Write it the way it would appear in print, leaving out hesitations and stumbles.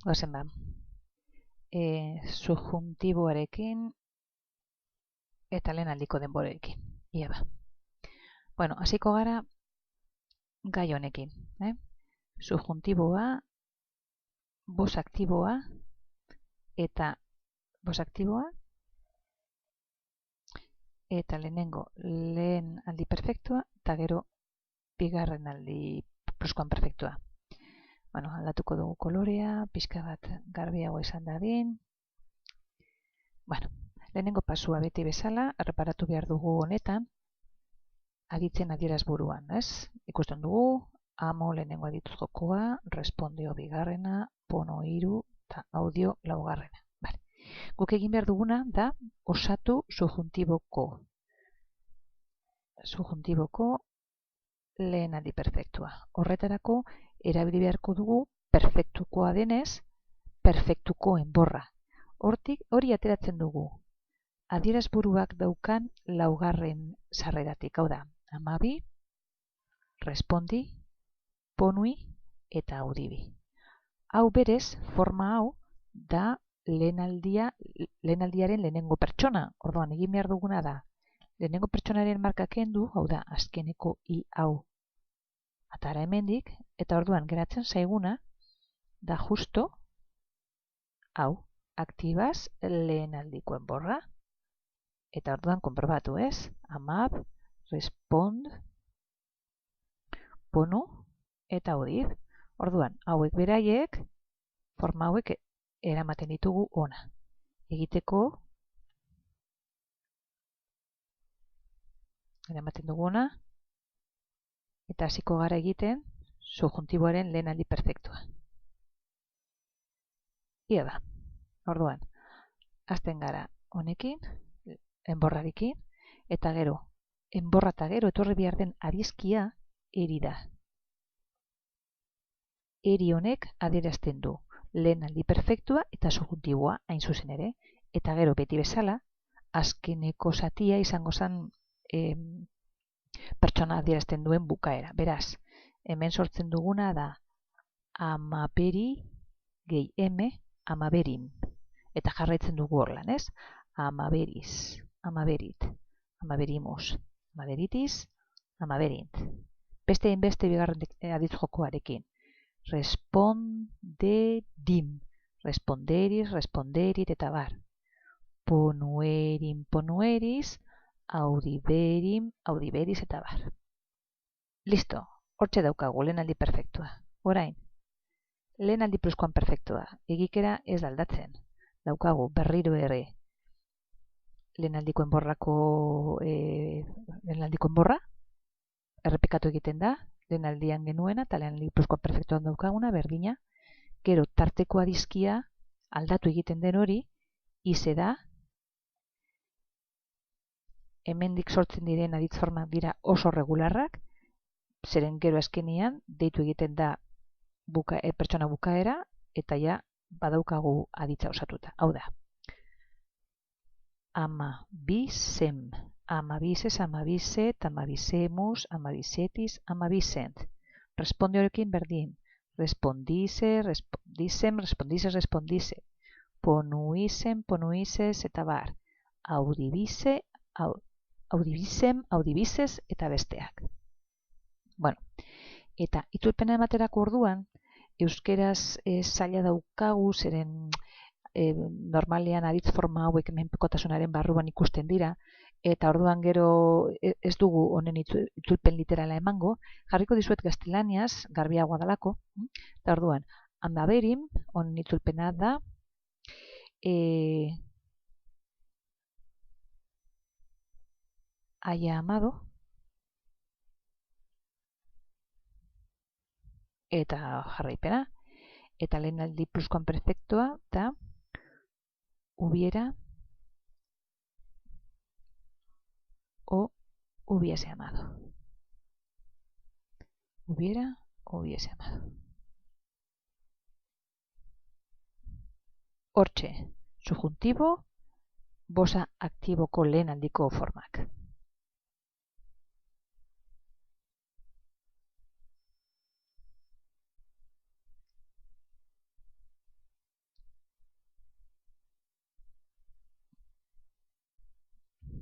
gozen ba. Subjuntiboarekin eta lehen aldiko denborekin. Ia ba. Bueno, hasiko gara gai honekin. Subjuntiboa, bos aktiboa, eta bos aktiboa, eta lehenengo lehen aldi perfektua, eta gero bigarren aldi pluskuan perfektua. Bueno, aldatuko dugu kolorea, pixka bat garbiago izan dadin. Bueno, lehenengo pasua beti bezala, erreparatu behar dugu honetan, aditzen adierazburuan, ez? Ikusten dugu, amo lehenengo adituz jokoa, respondio bigarrena, pono hiru, eta audio laugarrena. Vale. Guk egin behar duguna da osatu subjuntiboko lehen aldi perfektua. Horretarako, erabili beharko dugu perfektukoa denez, perfektuko enborra. Hori ateratzen dugu. Adierazburuak daukan laugarren sarreratik. Hau da, amabi, respondi, ponui eta audibi. Hau berez, forma hau, da lehenaldiaren lehenengo pertsona. Orduan, egin behar duguna da, lehenengo pertsonaren marka kendu, hau da, azkeneko i hau atara hemendik, eta orduan geratzen zaiguna da justo hau, aktibaz lehenaldiko enborra, eta orduan konprobatu ez, amab, respond, ponu eta audib. Orduan, hauek beraiek, forma hauek eramaten ditugu ona. Egiteko, eramaten duguna, eta hasiko gara egiten subjuntiboaren lehen aldi perfektua. Ia da. Orduan, hasten gara honekin, enborrarekin, eta gero, enborra eta gero etorri behar den adizkia eri da. Eri honek adierazten du lehen aldi perfektua eta subjuntiboa hain zuzen ere, eta gero beti bezala, azkeneko zatia izango zen pertsona adierazten duen bukaera. Beraz, hemen sortzen duguna da amaberi gehi eme, amaberin. Eta jarraitzen dugu horlan, ez? Amaberiz, amaberit, amaberimos, amaberitis, amaberint. Beste inbeste bigarren aditz jokoarekin. Responderim, responderis, responderit eta bar. Ponuerim, ponueris, audiberim, audiberis eta bar. Listo, hortxe daukagu lehen aldi perfektua. Orain, lehen aldi pluskuan perfektua. Egikera ez aldatzen. Daukagu berriro ere lehen aldiko enborra, errepikatu egiten da, lehen aldian genuena eta lehen aldi pluskuan perfektuan daukaguna, berdina, gero tarteko adizkia aldatu egiten den hori, ize da, hemendik sortzen diren aditzformak dira oso regularrak, zeren gero azkenean deitu egiten da pertsona bukaera, eta ja badaukagu aditza osatuta. Hau da, amabizem, amabises, amabiset, amabisemus, amabisetis, amabisent. Respondiorekin berdin, respondise, respondisem, respondises, respondise, ponuisem, ponuises eta bar, audibise, audibisem, audibises eta besteak. Bueno, eta itzulpena ematerako orduan, euskeraz zaila daukagu, zeren normalean aditz forma hauek menpekotasunaren barruan ikusten dira, eta orduan gero ez dugu honen itzulpen literala emango, jarriko dizuet gaztelaniaz, garbiagoa dalako, eta orduan, amaberim, honen itzulpena da, haya amado, eta jarraipena, eta lehen aldi pluskuan perfektua, eta hubiera o hubiese amado. Hubiera o hubiese amado. Hortxe, subjuntibo, bosa aktiboko lehen aldiko formak.